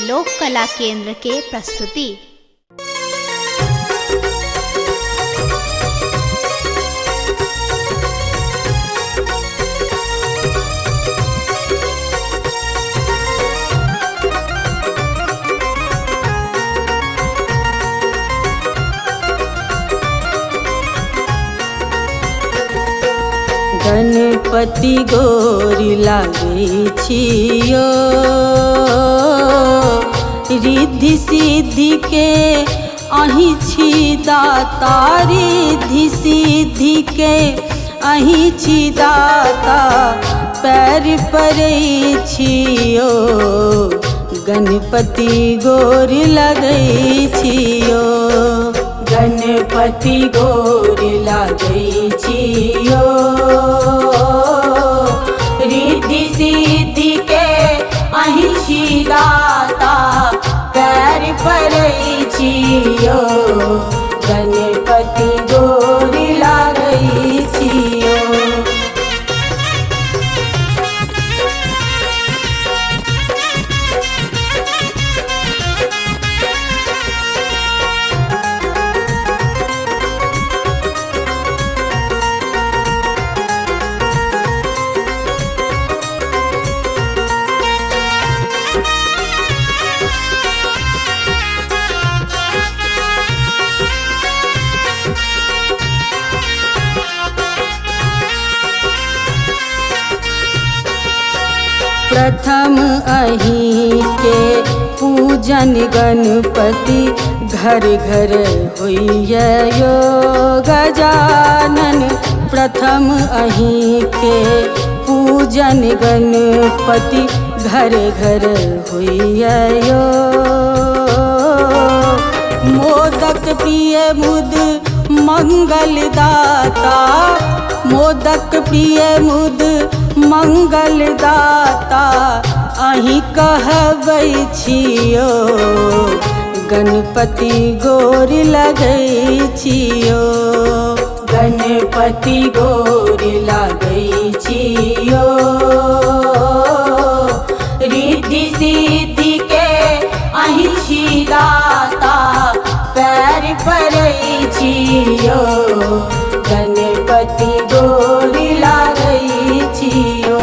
लोक कला केंद्र के प्रस्तुति। गणपति गोरी लागे छियो, रिद्धि सिद्धि के अहि छी दाता, रिद्धि सिद्धि के अहि छी दाता, पैर पड़ै छियो गणपति गोरी लगै छियो। गणपति गोरी लागै छियो, रिद्धि सिद्धि के अहि छी दाता, पैर पड़ै छियो गणपति गोरी लागै छियो। प्रथम अहि के पूजन गणपति, घर घर होइए यो गजानन। प्रथम अहि के पूजन गणपति, घर घर होइए यो। मोदक प्रिय मुद मंगल दाता, मोदक प्रिय मुद मंगल दाता, अहि कहबै छियो गणपति गोरी लगै छियो। गणपति गोरी लागै छियो, रिद्धि सिद्धि के अहि छी दाता, पैर पड़ै छियो गणपति गोरी लागै छियो।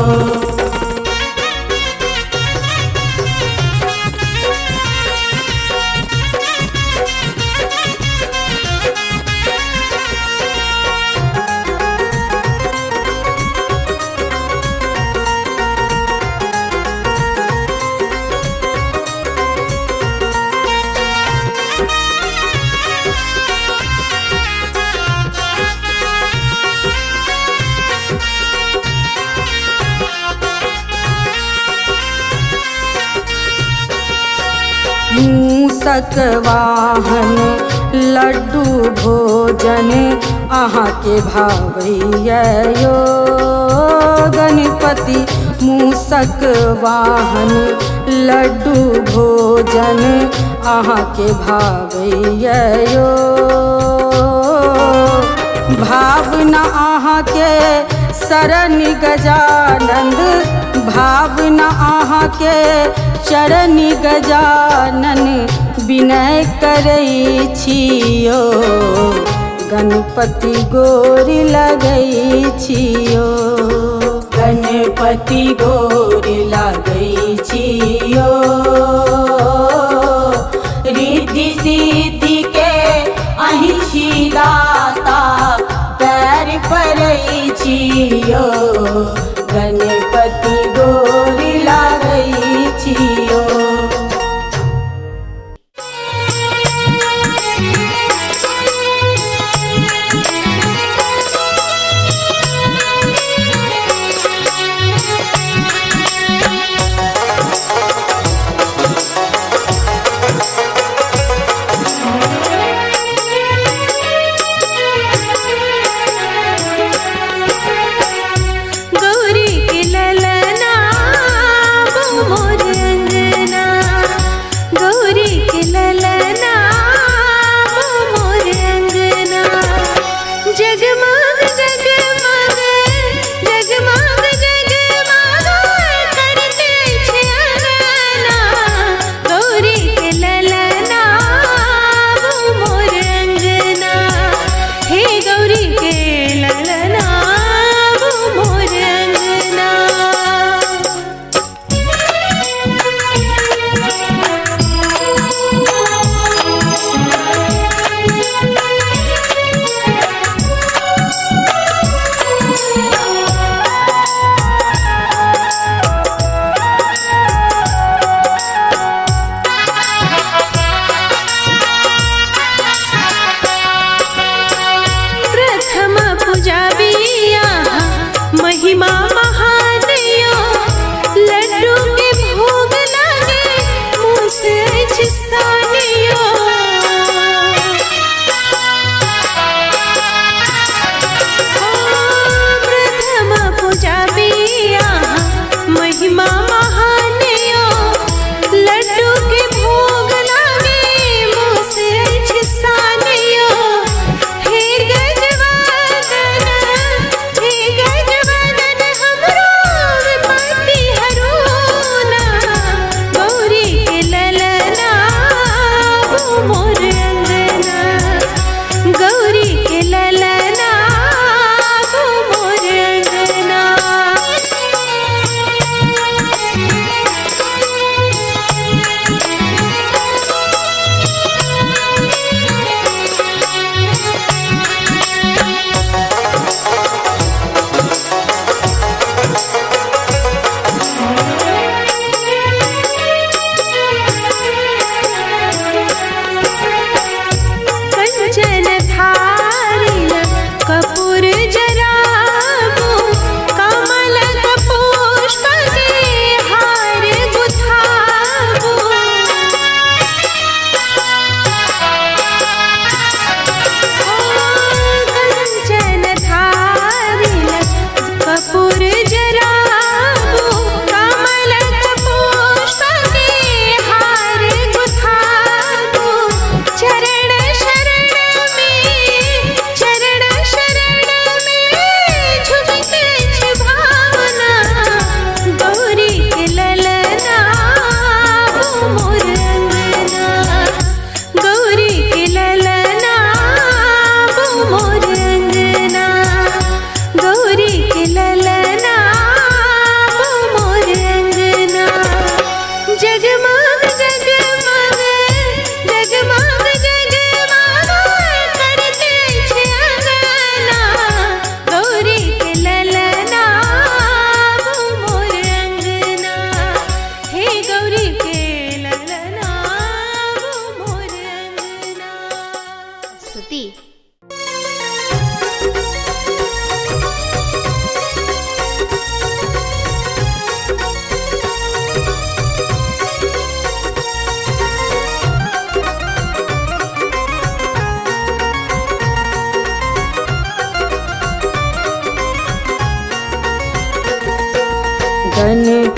मूषक वाहन लड्डू भोजन, अहाँ के भावैया यो गणपति। मूषक वाहन लड्डू भोजन, अहाँ के भावैया यो। भावना अहाँ के शरण गजानन, भावना अहाँ के चरण गजानन, विनय करै छियो गणपति गोरी लगै छियो। गणपति गोरी लागै छियो, रिद्धि सिद्धि के अहि छी दाता, पैर पड़ै छियो गणपति गोरी लागै छियो।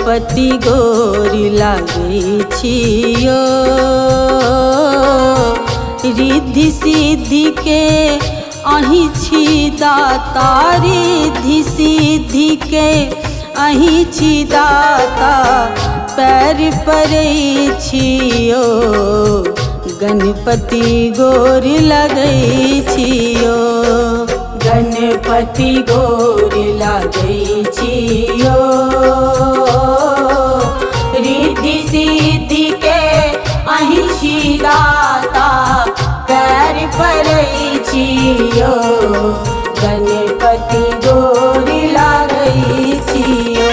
गणपति गोरी लागै छियो। रिद्धि सिद्धि के अहीं छी दाता, रिद्धि सिद्धि के अहीं छी दाता, पैर पड़ै छियो। गणपति गोरी लागै छियो। गणपति गोरी लागै छियो। रिद्धि सिद्धि के अहीं छी दाता, पैर पड़ै छियो। गणपति गोरी लागै छियो।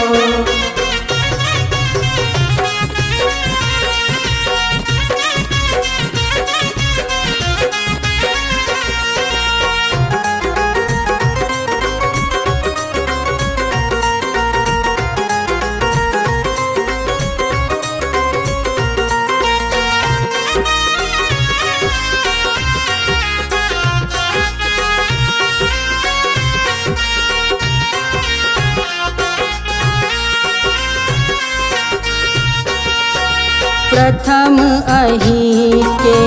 प्रथम अहीं के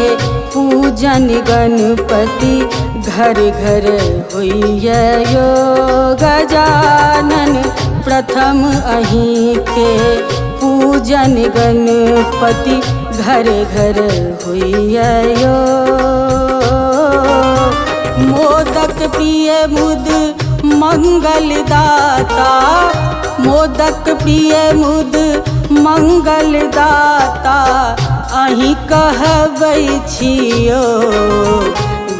पूजन गणपति, घर घर होइए यो गजानन। प्रथम अहीं के पूजन गणपति, घर घर होइए यो। मोदक प्रिय मुद मंगल दाता, मोदक प्रिय मुद मंगल दाता, अहीं कहबै छियो।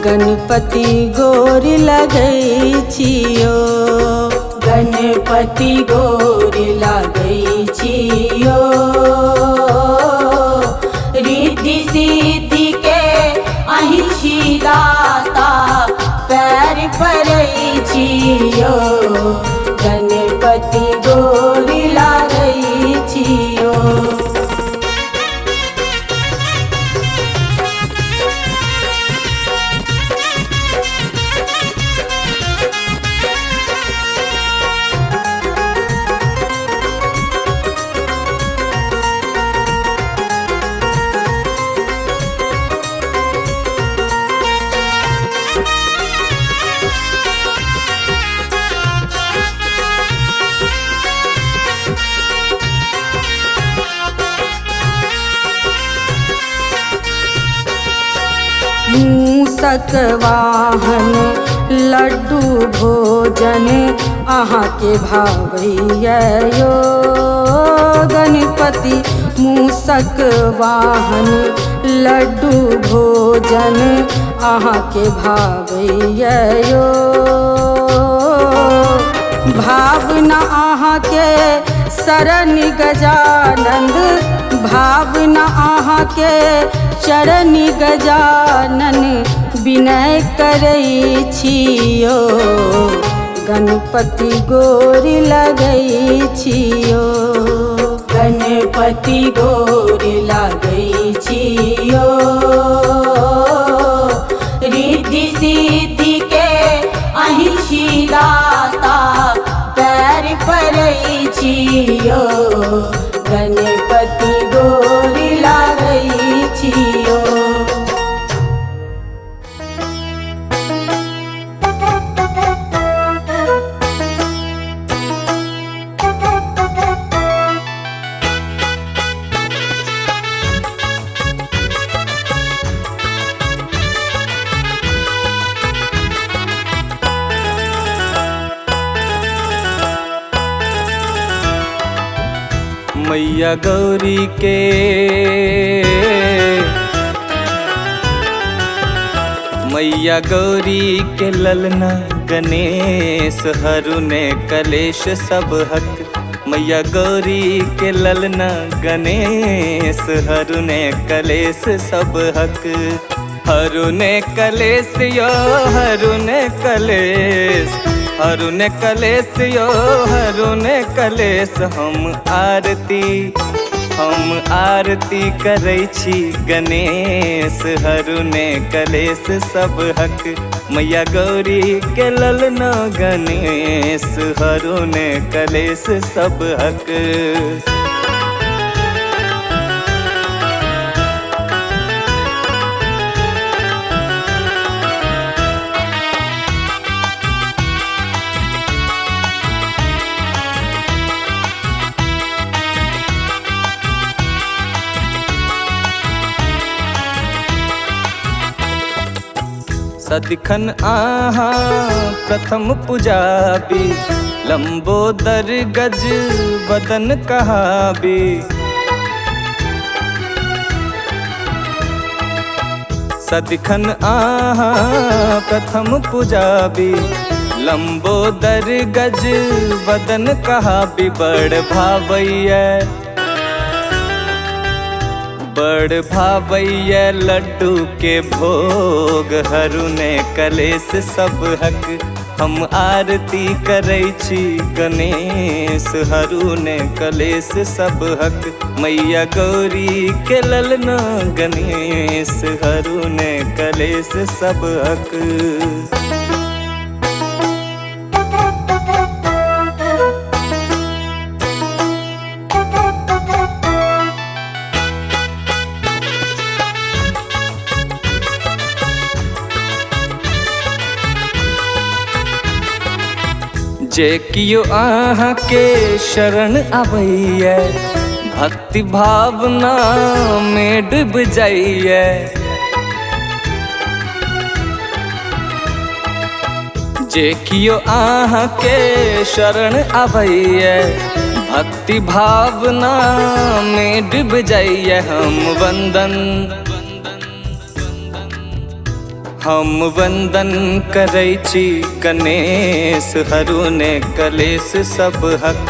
गणपति गोरी लागै छियो। गणपति गोरी लागै छियो। रिद्धि सिद्धि के अहीं छी दाता, पैर पड़ै छियो। गणपति गोरी लागै छियो। मूषक वाहन लड्डू भोजन, अहाँ के भावैया यो। गणपति मूषक वाहन लड्डू भोजन, अहाँ के भावैया यो। भावना अहाँ के शरण गजानंद, भावना अहाँ के चरण गजानन, विनय करै छियो। गणपति गोरी लागै छियो। गणपति गोरी लागै छियो। रिद्धि सिद्धि के अहीं छी दाता, पैर पड़ै छियो। गणपति गोरी लागै छियो। मैया गौरी के मैया गौरी के ललना गणेश, हरुने कलेश सब हक। मैया गौरी के ललना गणेश, हरुने कलेश सब हक। हरुने कलेश यो हरुने कलेश, हरुने कलेश यो हरुने कलेश। हम हम आरती करै छी गणेश हरुने कलेश सब हक मैया गौरी के ललना गणेश हरुने कलेश सब हक। सदिखन आहा प्रथम पुजाबी लंबोदर गज बदन कहाबी। सदिखन आहा प्रथम पुजाबी लंबोदर गज बदन कहाबी। बड़ भावैया लड्डू के भोग हरुने कलेश सब हक हम आरती करै छी गणेश हरुने कलेश सब हक मैया गौरी के ललना गणेश हरुने कलेश सब हक। जे कियो आहाँ के शरण आबैया भक्ति भावना में डूब जाइए। जे कियो आहाँ के शरण आबैया भक्ति भावना में डूब जाइए। हम वंदन करै छी गणेश हरुने कलेश सब हक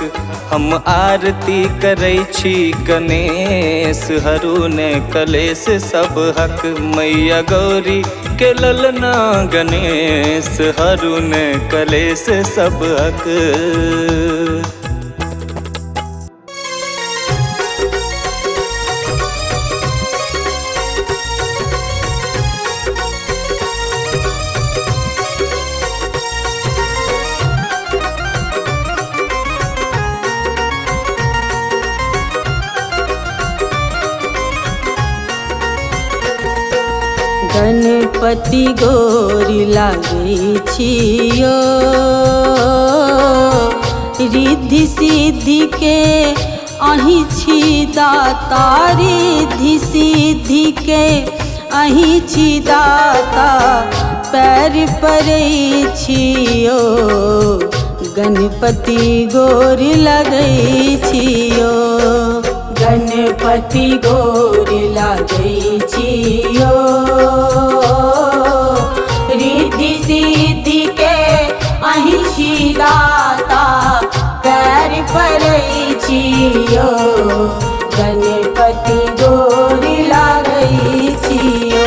हम आरती करै छी गणेश हरुने कलेश सब हक मैया गौरी के ललना गणेश हरुने कलेश सब हक। गणपति गोरी लागै छियो रिद्धि सिद्धि के अहि छी दाता। रिद्धि सिद्धि के अहि छी दाता पैर पड़ै छियो गणपति गोरी लागै छियो। गणपति गोरी लागै छियो रिद्धि सिद्धि के अहि छी दाता पैर पड़ै छियो गणपति गोरी लागै छियो।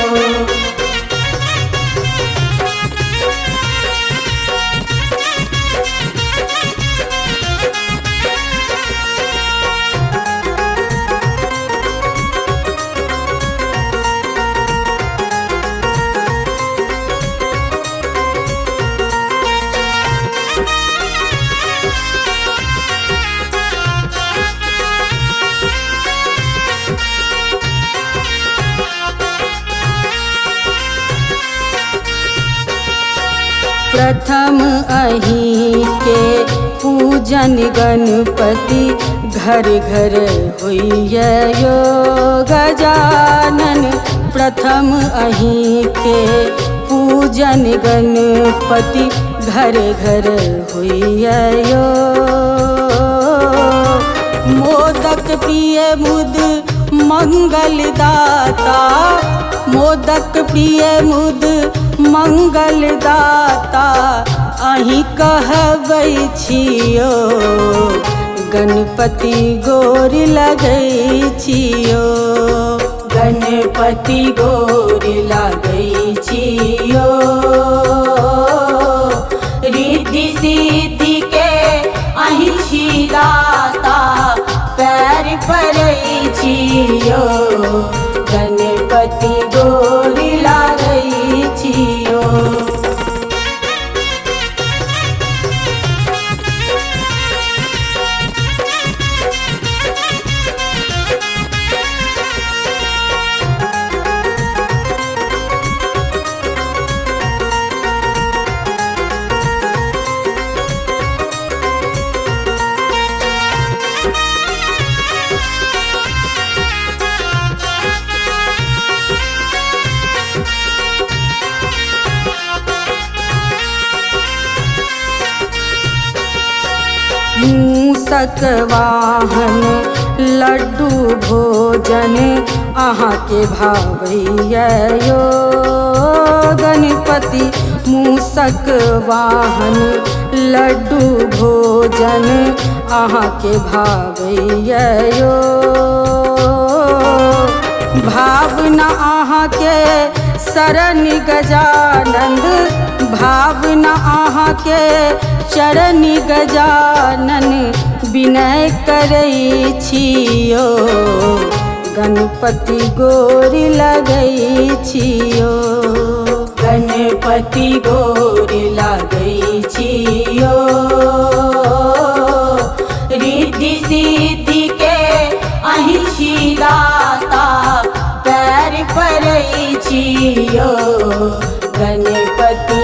प्रथम अहीं के पूजन गणपति घर घर होइए यो गजानन। प्रथम अहीं के पूजन गणपति घर घर होइए यो। मोदक प्रिय मुद मंगल दाता मोदक प्रिय मुद मंगल दाता अहीं कहबै छियो गणपति गोरी लागै छियो। गणपति गोरी लागै छियो रिद्धि सिद्धि के अहीं छी दाता पैर पड़ै छियो, गणपति गोरी लागै छियो। मूषक वाहन लड्डू भोजन अहाँके भावैया यो गणपति। मूषक वाहन लड्डू भोजन अहाँके भावैया यो। भावना अहाँके शरण गजानन, भावना अहाँके चरण गजानन विनय करै छियो, गणपति गोरी लगै छियो। गणपति गोरी लागै छियो, रिद्धि सिद्धि के अहि छी दाता पैर पड़ै छियो, गणपति